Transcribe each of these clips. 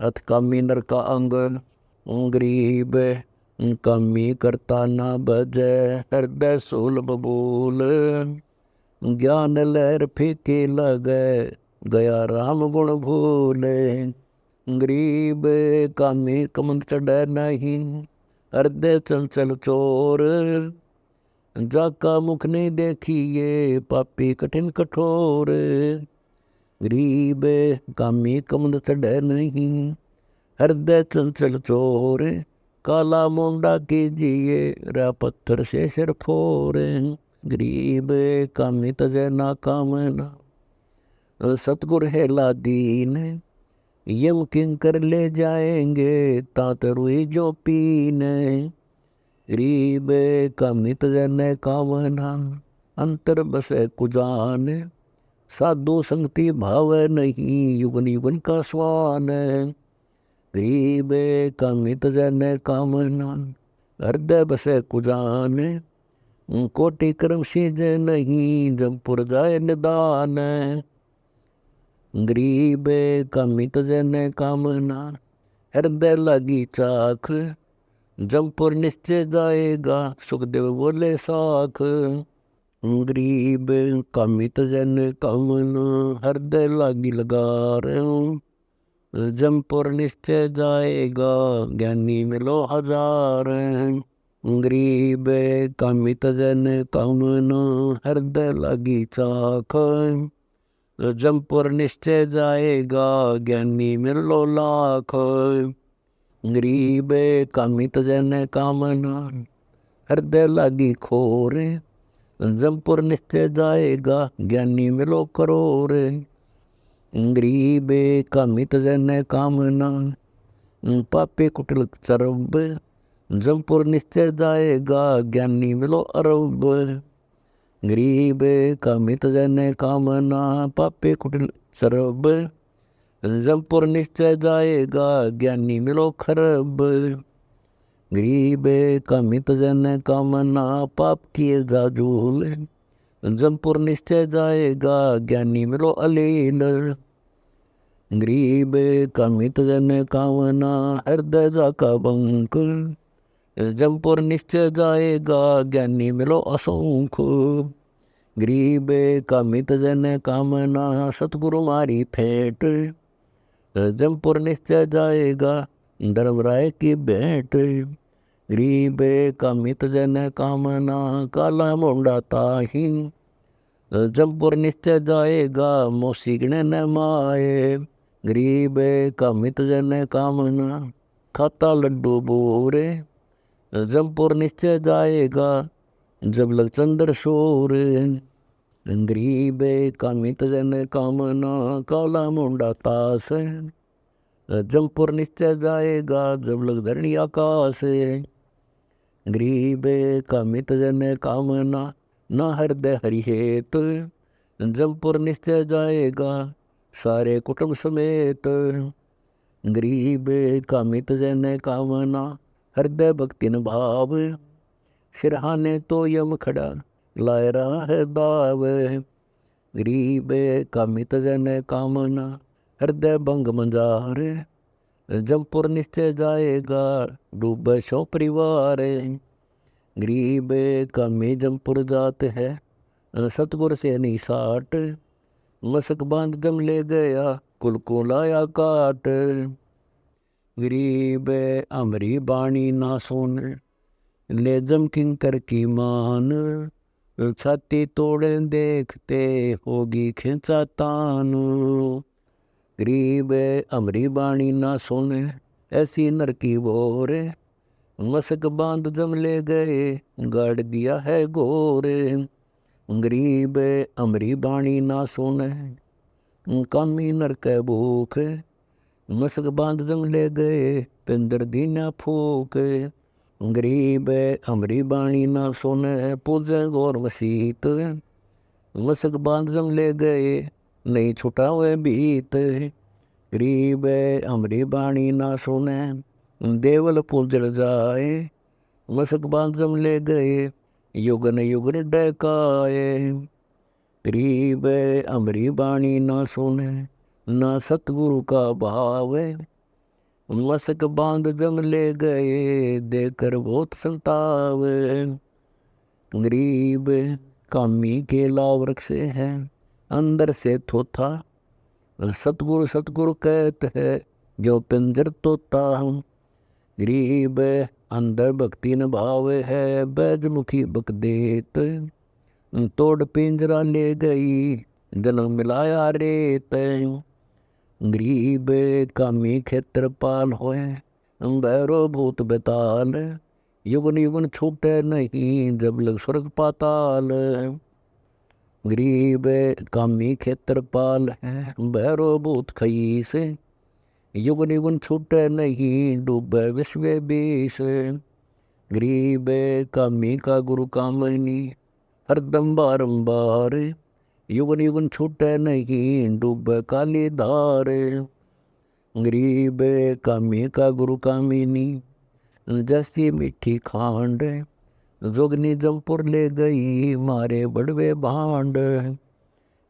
अथ कामी नर का अंग गरीब कामी करता ना बजै हृदय सुलभ बोल ज्ञान लहर फीके लगे गया राम गुण भूले गरीब कामी कमंद चढ़ै नहीं हृदय चंचल चोर जाका मुख नहीं देखिए पापी कठिन कठोर गरीब कामी कमंद चढ़ै नहीं हृदय चंचल चोर काला मुंडा कीजिए रा पत्थर से सिर फोर गरीब कामी तजै ना कामना सतगुर हेला दीन यम किंकर ले जाएंगे तात रुई जो पीने गरीब कामी तजै न कामना अंतर बसे कुजान साधु संगति भाव नहीं युगन युगन का स्वान गरीब कामी तजै न कामना हृदय बसे कुजान कोटि कर्म सीज नहीं जमपुर जाए निदान गरीब कामी तजै न कामना हृदय लगी चाख जमपुर निश्चय जाएगा सुखदेव बोले साख गरीब कामी तजै न कामना हृदय लागी लगार जमपुर निश्चय जाएगा ज्ञानी मिलो हजार गरीब कामी तजै न कामना हृदय लागी चाख जमपुर निश्चय जाएगा ज्ञानी मिलो लाख गरीब कामी तजै न कामना हृदय लागी खोर जमपुर निश्चय जाएगा ज्ञानी मिलो करोर गरीब कामी तजै न कामना पापे कुटिल चरब जमपुर निश्चय जाएगा ज्ञानी मिलो अरब गरीब कामी तजै न कामना पापे कुटिल चरब जमपुर निश्चय जाएगा ज्ञानी मिलो खरब गरीब कामी तजै न कामना पाप किए जाजूल जमपुर निश्चय जाएगा ज्ञानी मिलो अलील गरीब कामी तजै न कामना हृदय जाका बंक जमपुर निश्चय जाएगा ज्ञानी मिलो असंख गरीब कामी तजै न कामना सतगुरु मारी फेंट जमपुर निश्चय जाएगा धर्मराय की भेंट गरीब कामी तजै न कामना काला मुंडा ताही जमपुर निश्चय जाएगा मोसी गणे न माए गरीब कामी तजै न कामना खाता लड्डू बोरे जमपुर निश्चय जाएगा जब लग चंद्र शोर गरीब कामी तजै न कामना काला मुंडा तास जमपुर निश्चय जाएगा जब लग धरणी आकाश गरीब कामी तजै न कामना ना हृदय हरिहेत जमपुर निश्चय जाएगा सारे कुटुंब समेत गरीब कामी तजै न कामना हृदय भक्ति न भाव सिरहाने तो यम खड़ा लाए रहा है दाव गरीब कामी तजै न कामना हृदय भंग मंजार जमपुर निश्चय जाएगा डूब सो परिवार गरीब कामी जमपुर जात है सतगुर से नहीं साट मसक बांध जम ले गया कुल को लाया काट गरीब अमरी बाणी ना सुन ले जम किंकर की मान छाती तोड़े देखते होगी खिंचा तान गरीब अमरी बाणी ना सुन ऐसी नर की बोर मसक बांध जम ले गए गाड़ दिया है गोर गरीब अमरी बाणी ना सुन कामी नर कै भूख मसक बांध जम ले गए पिंदर दीना फूक गरीब अमरी बाणी ना सुन पूजे गौर मसीत मसक बांध जम ले गए नहीं छुटा हुए बीत गरीब अमरी बाणी ना सुने देवल पुजड़ जाए मसक बांध जम ले गए युगन युगन डकाए गरीब अमरी बाणी ना सुने ना सतगुरु का भाव मसक बांध जम ले गए देकर बहुत संतावे। गरीब कामी केला वृक्ष है अंदर से थोथा, सतगुरु सतगुरु कहत है जो पिंजर तोता। गरीब अंदर भक्ति न भाव है बैजमुखी बक देत, तोड़ पिंजरा ले गई जन्म मिलाया रेत। गरीब कामी क्षेत्रपाल होए भैरो भूत बेताल, युगन युगन छूटे नहीं जब लग स्वर्ग पाताल। गरीब कामी क्षेत्रपाल है भैरो भूत खईस, युगन युगन छूटे नहीं डूबे विश्व बीस। गरीब कामी का गुरु कामनी हरदम बारंबार, युगन युगन छूटे नहीं डूबे काली धार। गरीब कामी का गुरु कामिनी जैसी मीठी खांड, जोगनी जमपुर ले गई मारे बड़वे भांड।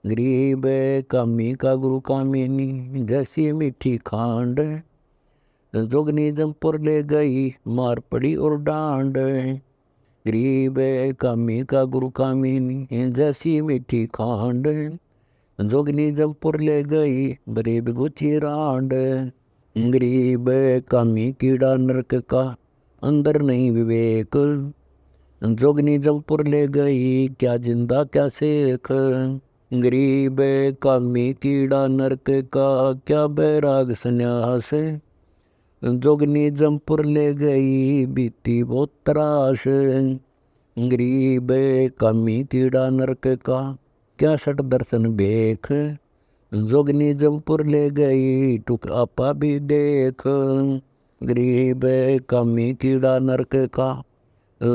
गरीब कामी का गुरु कामिनी जैसी मीठी खांड, जोगनी जमपुर ले गई मार पड़ी और डांड। गरीब कामी का गुरु कामिनी जैसी मीठी खांड, जोगनी जमपुर ले गई बड़े बिगुची रांड। गरीब कामी कीड़ा नरक का अंदर नहीं विवेक, जोगनी जमपुर ले गई क्या जिंदा क्या सेख। गरीब कामी कीड़ा नरक का क्या बैराग संन्यास, जोगनी जमपुर ले गई बीती बहुत तराश। गरीब कामी कीड़ा नरक का क्या सट दर्शन बेख, जोगनी जमपुर ले गई टुक आपा भी देख। गरीब कामी कीड़ा नरक का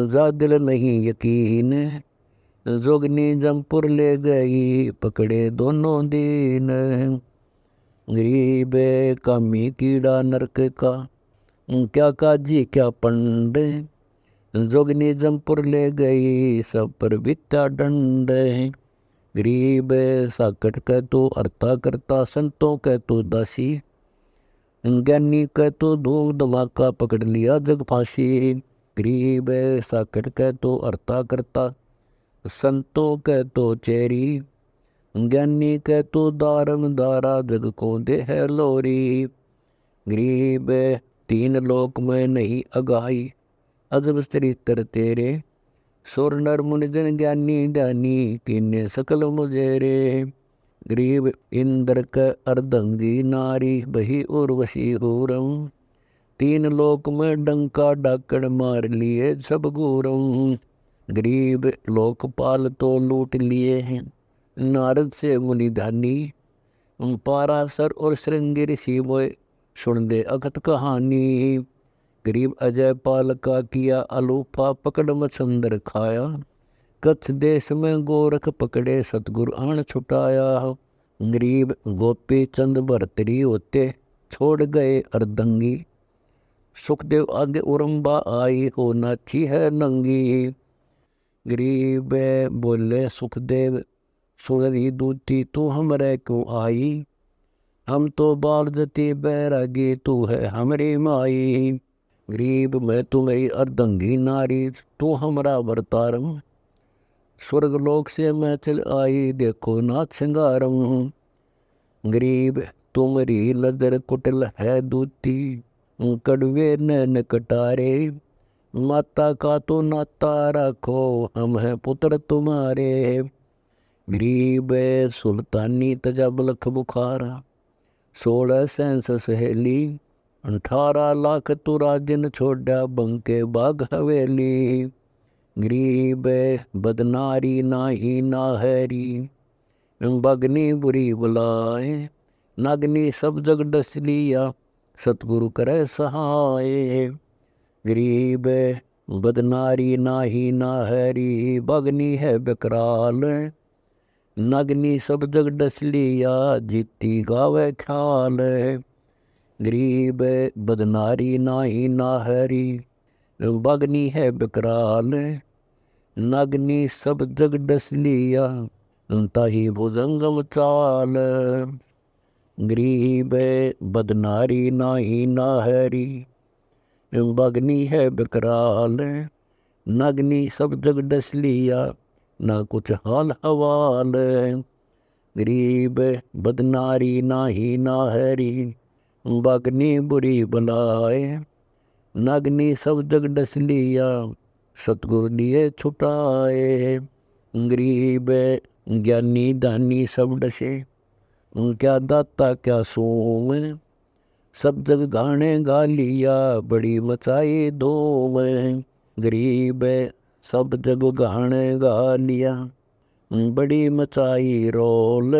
जा दिल नहीं यकीन, जोगनी जमपुर ले गई पकड़े दोनों दीन। गरीब कामी कीड़ा नरक का क्या काजी क्या पंड, जोगनी जमपुर ले गई सब पर विद्या दंड। गरीब साकट कह तो अर्ता करता, संतों कह तो दासी, ज्ञानी कह तो धूम धमाका पकड़ लिया जग फांसी। गरीब साकट कह तो अर्ता करता, संतों कह तो चेरी, ज्ञानी कह तो दारम दारा जग को दे है लोरी। गरीब तीन लोक में नहीं अगाई अजब चरित्र तेरे, सुर नर मुनि जन ज्ञानी ध्यानी कीने सकल मुझेरे। गरीब इंद्र क अर्धंगी नारी बही उर्वशी हूरम, तीन लोक में डंका डाकड़ मार लिए सब घूरम। गरीब लोकपाल तो लूट लिए हैं नारद से मुनि धानी, पारासर और श्रृंगी ऋषि मोए सुन दे अकथ कहानी। गरीब अजय पाल का किया अलूफा पकड़ मछंदर खाया, कच्छ देश में गोरख पकड़े सतगुरु आण छुटाया। गरीब गोपी चंद भरतरी होते छोड़ गए अर्धंगी, सुखदेव आगे उरम्बा आई हो नाची है नंगी। गरीब बोले सुखदेव सुनरी दूती तू हमरे क्यों आई, हम तो बाल जती बैरागी तू है हमारी माई। गरीब मैं तुम्हें अर्धंगी नारी तू हमरा बरतारम, स्वर्ग लोक से मैं चल आई देखो नाथ सिंगारम। गरीब तुम्हारी नजर कुटिल है दूती, कड़वे नैन कटारे, माता का तो नाता रखो हम हैं पुत्र तुम्हारे। गरीब सुल्तानी तजब लख बुखारा, 16 सेंस सहेली, 18 लाख तू राजन छोड़ा बंके बाग हवेली। गरीब बदनारी नाही नाहरी, बगनी बुरी बुलाए, नागनी सब जग डस लिया सतगुरु करे सहाय। गरीब बदनारी नाही नाहरी, बगनी है बकराल, नागनी सब जग डस लिया जीती गावे ख्याल। गरीब बदनारी नाही नाहरी, बगनी है बकराल, नागनी सब जग डस लिया ताही भुजंगम चाल। गरीब बदनारी नाही नाहरी, बगनी है बिकराल, नगनी सब जग डस लिया, ना कुछ हाल हवाल। गरीब बदनारी नाही नाहरी, बगनी बुरी बलाए, नगनी सब जग डस लिया, सतगुरु दिए छुटाए। गरीब ज्ञानी दानी सब डसे, क्या दाता क्या सोम, सब जग गाने गा लिया, बड़ी मचाई धूम। गरीब सब जग गाने गा लिया, बड़ी मचाई रोल,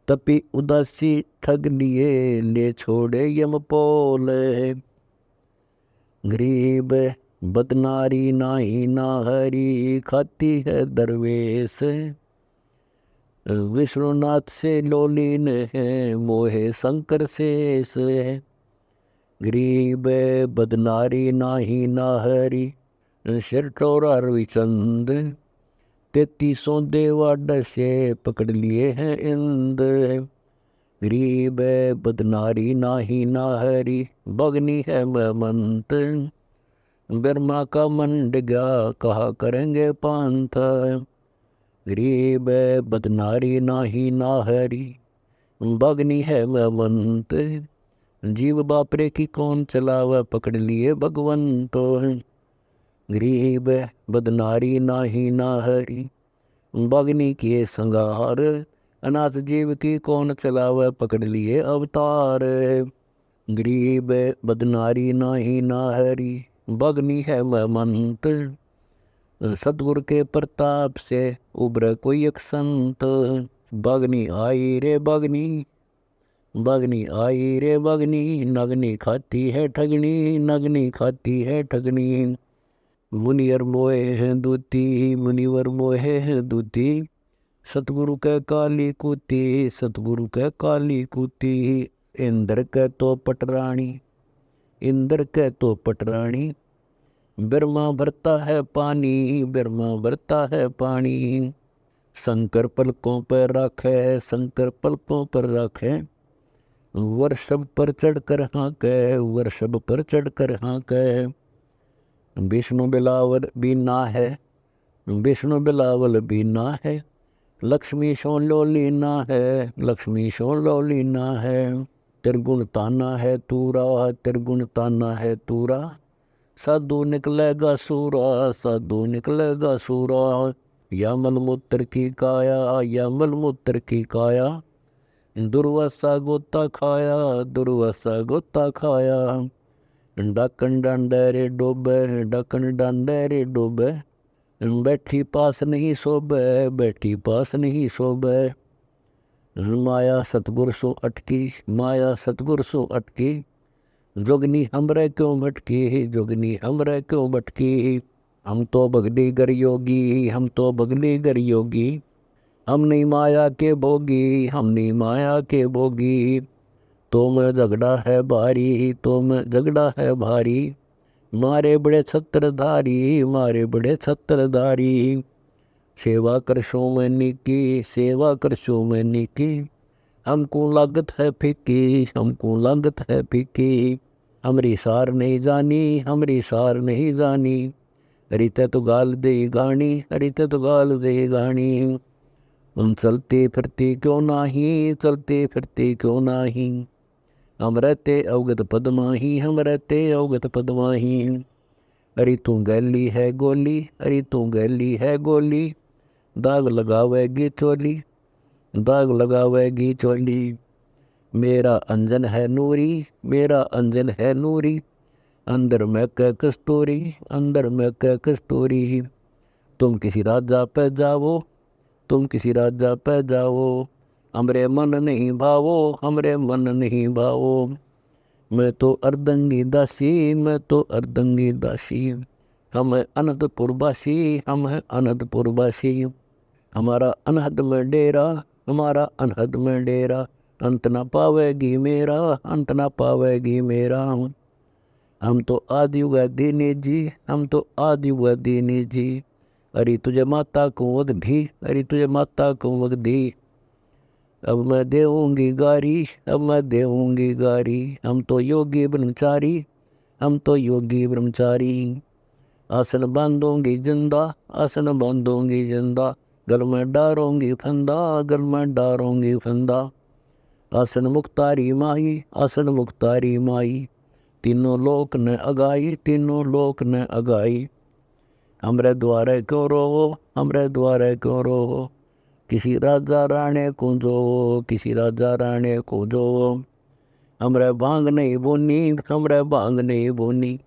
तपी उदासी ठग लिए, ले छोड़े यमपोल। गरीब बदनारी नाही नाहरी, खाती है दरवेश, विष्णुनाथ से लोलीन है, मोहे शंकर शेष है। गरीब बदनारी नाही नाहरी, सिर ठोरा रविचंद, 33 देवा डसे, पकड़ लिए हैं इंद। गरीब बदनारी नाही नाहरी, बगनी है महमंत, ब्रह्मा का मन डिगा, कहा करेंगे पंथ। गरीब बदनारी नाही नाहरी, बगनी है महमंत, जीव बापरे की कौन चलावा, पकड़ लिए भगवंत। गरीब बदनारी नाही नाहरी, बगनी किए संगार, अनाथ जीव की कौन चलावा, पकड़ लिए अवतार। गरीब बदनारी नाही नाहरी, बगनी है महमंत, सतगुरु के प्रताप से उभर कोई एक संत। बगनी आई रे बगनी, बगनी आई रे बगनी, नगनी खाती है ठगनी, नगनी खाती है ठगनी। मुनिवर मोहे हैं दूती, मुनिवर मोहे हैं दूती, सतगुरु के काली कूती, सतगुरु के काली कूती। इंद्र के तो पटरानी, इंद्र के तो पटरानी, ब्रह्मा भरता है पानी, ब्रह्मा भरता है पानी। शंकर पलकों पर रखे, शंकर पलकों पर रखे, वर्षभ पर चढ़कर हाँके, वर्षभ पर चढ़कर हाँके। विष्णु बिलावल भी ना है, विष्णु बिलावल भी ना है, लक्ष्मी सो लोली ना है, लक्ष्मी सो लोली ना है। त्रिगुण ताना है तूरा, त्रिगुण ताना है तूरा, साधु निकलेगा सूरा, साधु निकलेगा सूरा। या मलमूत्र की काया, या मलमूत्र की काया, दुर्वासा गोता खाया, दुर्वासा गोता खाया। डाकन डांडे डोबे, डाकन डांडे डोबे, बैठी पास नहीं सोबे, बैठी पास नहीं सोबे। माया सतगुर सो अटकी, माया सतगुर सो अटकी, जोगनी हमरे क्यों भटकी, जोगनी हमरे क्यों भटकी। हम तो बगली गर योगी, हम तो बगली गर योगी, हम नहीं माया के भोगी, हम नहीं माया के भोगी। तुम झगड़ा है भारी, तुम झगड़ा है भारी, मारे बड़े छत्रधारी, मारे बड़े छत्रधारी। सेवा करशो मैंने की, सेवा करशो मैंने की, हमको लागत है फीकी, हमको लागत है फीकी। हमरी सार नहीं जानी, हमरी सार नहीं जानी, हरिते तो गाल दे गानी, हरिते तो गाल दे गानी। हम चलते फिरते क्यों नाही, चलते फिरते क्यों नाही, हम रहते अवगत पदमाही, हम रहते अवगत पदमाही। अरे तू गैली है गोली, अरे तू गैली है गोली, दाग लगावेगी चोली, दाग लगावेगी चोली। मेरा अंजन है नूरी, मेरा अंजन है नूरी, अंदर में कै कस्तूरी, अंदर में कै कस्तूरी। तुम किसी राजा पे जाओ, तुम किसी राजा पे जाओ, हमरे मन नहीं भावो, हमरे मन नहीं भावो। मैं तो अर्दंगी दासी, मैं तो अर्दंगी दासी, हम है अनंतपुरवासी, हम है अनंतपुरवासी। हमारा अनहद में डेरा, हमारा अनहद में डेरा, अंत ना पावेगी मेरा, अंत ना पावेगी मेरा। हम तो आदि दीनी जी, हम तो आदि दीनी जी, अरे तुझे माता को वग दी, अरे तुझे माता को वग दी। अब मैं देऊँगी गारी, अब मैं देऊँगी गारी। हम तो योगी ब्रह्मचारी, हम तो योगी ब्रह्मचारी। आसन बांधूंगी जिंदा, आसन बांधूंगी जिंदा। गल में डारूंगी फंदा, गल में डारूंगी फंदा। आसन मुक्तारी माई, आसन मुक्तारी माई। तीनों लोक ने अगाई, तीनों लोक ने अगाई। हमरे द्वारे क्यों रोवो, हमरे द्वारे क्यों रोवो। किसी राजा राणे को जो, किसी राजा राणे को जो। हमरे भांग नहीं बोनी, हमरे भांग नहीं बोनी।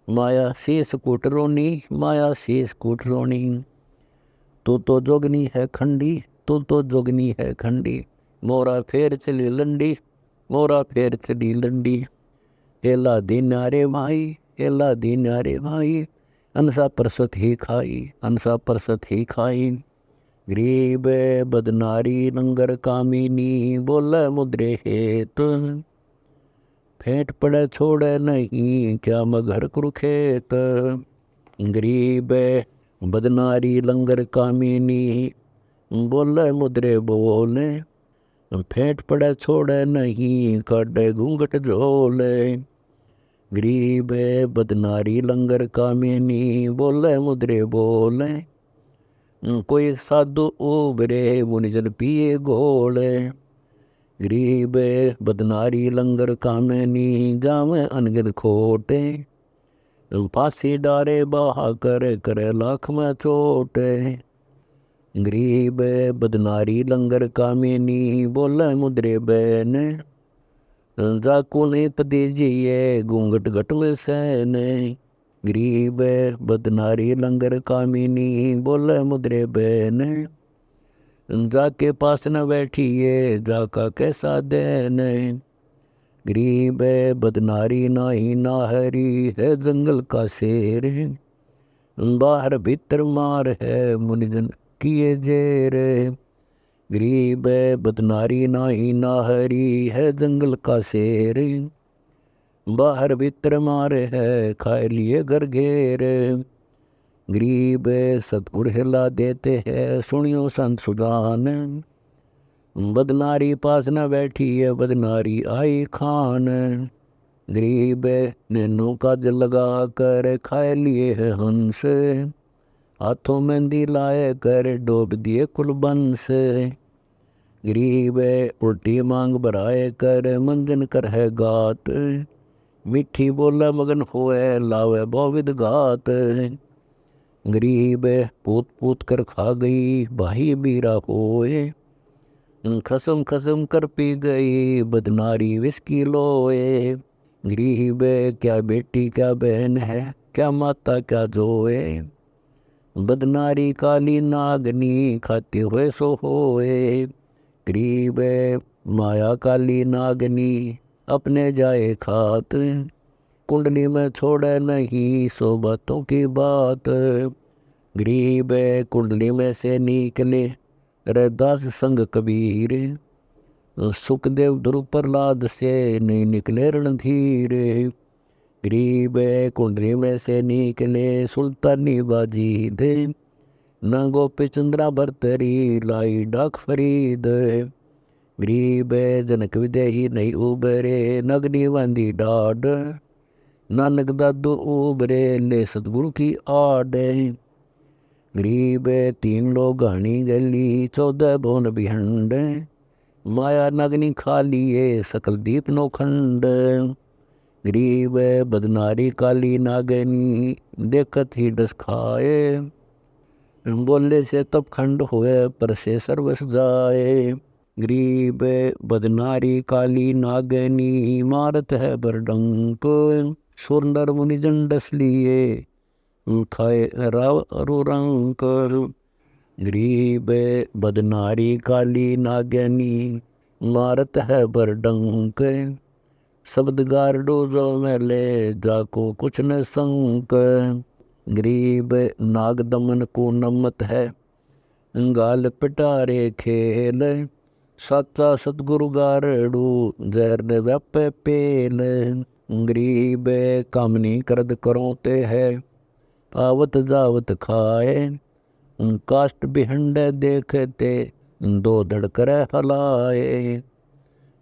माया शेष कुटरोनी, माया शेष कुटरोनी। तू तो जोगनी है खंडी, तू तो जोगनी है खंडी। मोरा फेर चली लंडी, मोरा फेर चली लंडी। हेला दीनारे भाई, हेला दीनारे भाई। अनसा परसत ही खाई, अनसा परसत ही खाई। गरीब बदनारी लंगर कामिनी, बोले मुद्रे हेत। फेंट पड़े छोड़े नहीं, क्या मगर कुरुखेत। गरीब बदनारी लंगर कामिनी, बोले मुद्रे बोले। फेंट पड़े छोड़े नहीं, काटे घूंघट झोले। गरीब बदनारी लंगर कामिनी, बोले मुद्रे बोले। कोई साधु उबरे, मुनिजन पिए घोले। गरीब बदनारी लंगर कामिनी, जामे अनगिन खोटे। फांसी डारे बाहा करे, करे लाख में चोटे। गरीब बदनारी लंगर कामिनी, बोले मुद्रे बैन। जाकू नहीं पदीजिए, घूंघट घट में सहने। गरीब बदनारी लंगर कामिनी, बोले मुद्रे बैन। जाके पास न बैठिए, जाका कैसा देन। गरीब बदनारी नाही नाहरी, है जंगल का शेर। बाहर भीतर मार है, मुनिजन किए जेर। गरीब बदनारी नाही नाहरी, है जंगल का शेर। बाहर भीतर मार है, खाए लिए घर घेर। गरीब सतगुर हिला देते हैं, सुनियो संत सुजान। बदनारी पास न बैठी है, बदनारी आई खान। गरीब नैनो काज लगा कर, खाए लिए है हंस। हाथों मेहंदी लाए कर, डोब दिए कुल बंस। गरीब उल्टी मांग भराए कर, मंजन कर है गात। मीठी बोला मगन होए, लावे बहुविध घात। गरीब पूत पूत कर खा गई, भाई बीरा होए। खसम खसम कर पी गई, बदनारी विस्की लोए। गरीब क्या बेटी क्या बहन है, क्या माता क्या जोए। बदनारी काली नागनी, खाते हुए सो होए। गरीब माया काली नागनी, अपने जाए खात। कुंडली में छोड़े नहीं, सो बातों की बात। गरीब कुंडली में से निकले, रैदास संग कबीर। सुखदेव ध्रुव प्रहलाद से नहीं निकले रणधीर। गरीब कुंडली में से निकले, सुल्तानी बाजी दे। न गोपी चंद्रा भरतरी, लाई डाक फरीद। गरीब जनक विदेही नहीं उबरे, नगनी वांदी डाड। नानक दादू उबरे, ले सतगुरु की आड़। गरीब तीन लोग घाणी गली, 14 भुवन बिहंड। माया नगनी खा लिए, सकल दीप नो खंड। गरीब बदनारी काली नागनी, देखत ही डस खाए। बोले से तब खंड हुए, पर से सर्वस जाए। गरीब बदनारी काली नागनी, मारत है बरडंक। सुर नर मुनि जन डस लिए, खाए राव अरु रंक। गरीब बदनारी काली नागनी, मारत है बरडंक। शब्द गारडो जो मेले, जाको कुछ न संक। गरीब नाग दमन को नमत है, गाल पिटारे खेल। साचा सतगुरु गारडू, जहर ने व्यापे पेल। गरीब कामनी करद करोते है, आवत जावत खाए। काष्ट बिहंड देखते, दो धड़कर हलाए।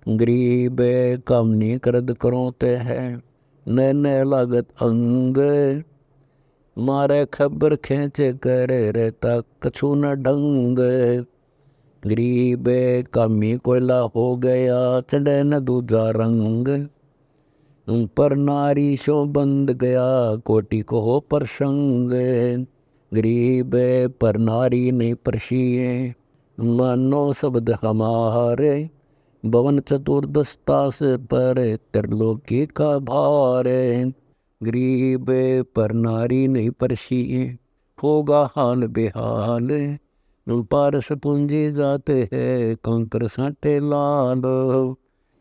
गरीब कामनी करद करोते है, नैने लागत अंग। मारे खबर खेच कर रहता कछु न ढंग। गरीब कामी कोयला हो गया, चढ़े न दूजा रंग। पर नारी शो बंद गया, कोटि को हो प्रसंग। गरीब पर नारी नहीं परसिए, मानो शब्द हमारे। भवन चतुर्दशतास पर त्रिलोकी का भार। गरीब पर नारी नहीं परसिए, होगा हाल बेहाल। पारस पूंजी जाते है, कंकर साटे लाल।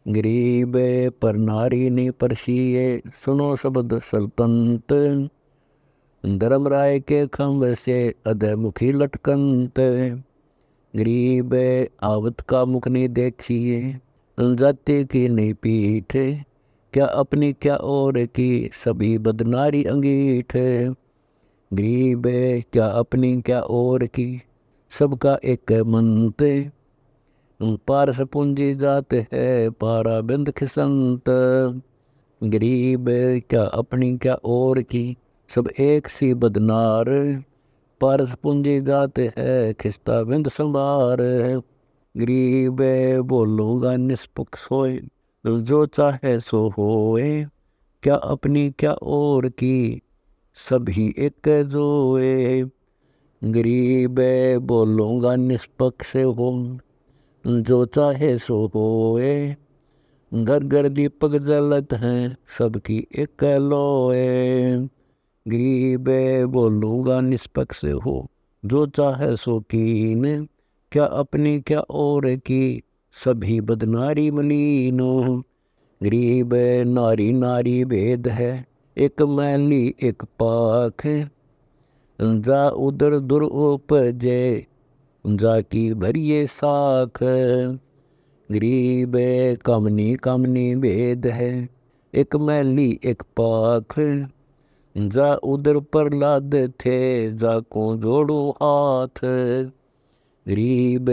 गरीब पर नारी नहीं परसिए, सुनो शब्द सल्तनत। धर्मराय के खम्भ से अधमुखी लटकंत। गरीब आवत का मुख नहीं देखिए, जाति की नहीं पीठ। क्या अपनी क्या और की, सभी बदनारी अंगीठ। गरीब क्या अपनी क्या और की, सबका एक मंत। पारस पूंजी जात है, पारा बिंद खिसंत। गरीब क्या अपनी क्या और की, सब एक सी बदनार। पारस पूंजी जात है, खिस्ता बिंद संभार। गरीब बोलूँगा निष्पक्ष होए, जो चाहे सो होए। क्या अपनी क्या और की, सभी एक जोए। गरीब बोलूँगा निष्पक्ष हो, जो चाहे सो होए। घर घर दीपक जलत हैं, सबकी एक लोए। गरीब बोलूँगा निष्पक्ष हो, जो चाहे सो कीन। क्या अपनी क्या और की, सभी बदनारी मलीनो। गरीब नारी नारी भेद है, एक मैली एक पाख। जा उदर दुर उपजे, जाकी भरिए साख। गरीब कामनी कामनी भेद है, एक मैली एक पाख। जा उदर प्रहलाद थे, जाको जोड़ो हाथ। गरीब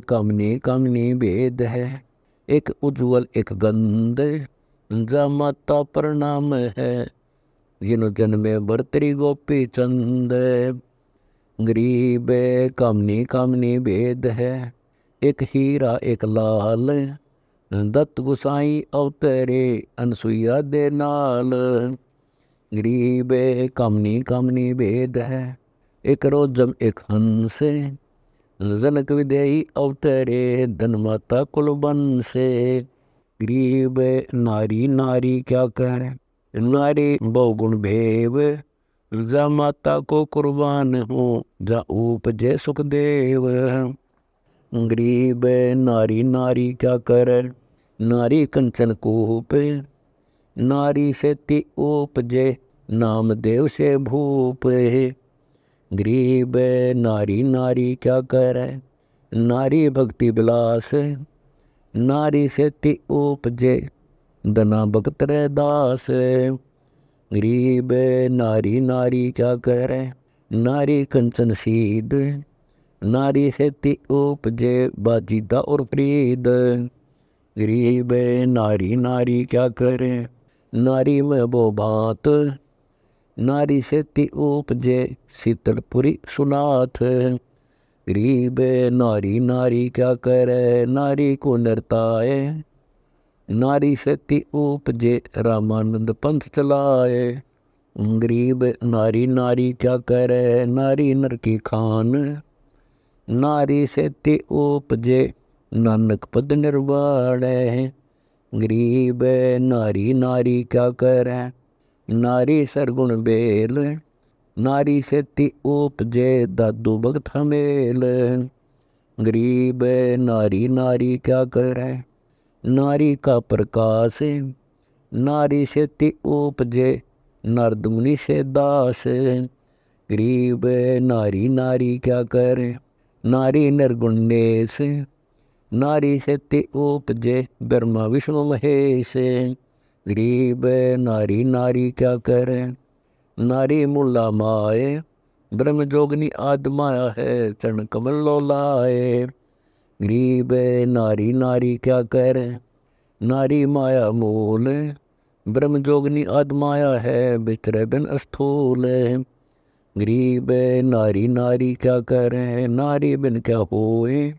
कामनी कामनी भेद है, एक उज्ज्वल एक गंध। जा माता प्रणाम है, जिन जन्मे भरतरी गोपी चंद। गरीब कामनी कामनी भेद है, एक हीरा एक लाल। दत्त गुसाई अवतरे, अनसुईया दे नाल। गरीब कामनी कामनी भेद है, एक रोजम एक हंस। जनक विदेही अवतरे, धन माता कुलबंसे। गरीब नारी नारी क्या करे, नारी बहुगुण भेव। जा माता को कुर्बान हो, जा उपजे सुखदेव। गरीब नारी नारी क्या करे, नारी कंचन कूप। नारी से ति उपजे, नाम देव से भूप। गरीब नारी नारी क्या करे, नारी भक्ति विलास। नारी से ति उपजे, दना भक्त रे दास। गरीब नारी नारी क्या करे, नारी कंचन सीध। नारी से ति उपजे, बाजीदा और प्रीद। गरीब नारी नारी क्या करे, नारी में वो भात। नारी से ति उपजे, शीतलपुरी सुनाथ। गरीब नारी नारी क्या करे, नारी को नरताए। नारी से ति उपजे, रामानंद पंथ चलाए। गरीब नारी नारी क्या करे, नारी नर की खान। नारी से ति उपजे, नानक पद निर्वाण। गरीब नारी नारी क्या करे, नारी सरगुण बेल। नारी से ति उपजे, दादू भगत हमेल। गरीब नारी नारी क्या करे, नारी का प्रकाश। नारी से ति उपजे, नारद मुनि से दास। गरीब नारी नारी क्या करे, नारी निर्गुण नेस। नारी से ति उपजे, ब्रह्मा विष्णु महेश। गरीब नारी नारी क्या करे, नारी मूला माए। ब्रह्म जोगनी आद माया है, चरण कमल लो लाए। गरीब नारी नारी क्या कर, नारी माया मूल, ब्रह्म जोगनी आदमाया है, बितरे बिन स्थूल। गरीब नारी नारी क्या कर, नारी बिन क्या होए,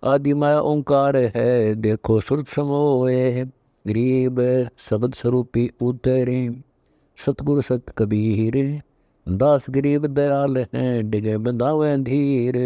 आदि माया ओंकार है, देखो सुर समोए। गरीब शब्द स्वरूपी उतरे, सतगुरु सत कबीर, दास गरीब दयाल हैं, डिगे बंधावे धीर।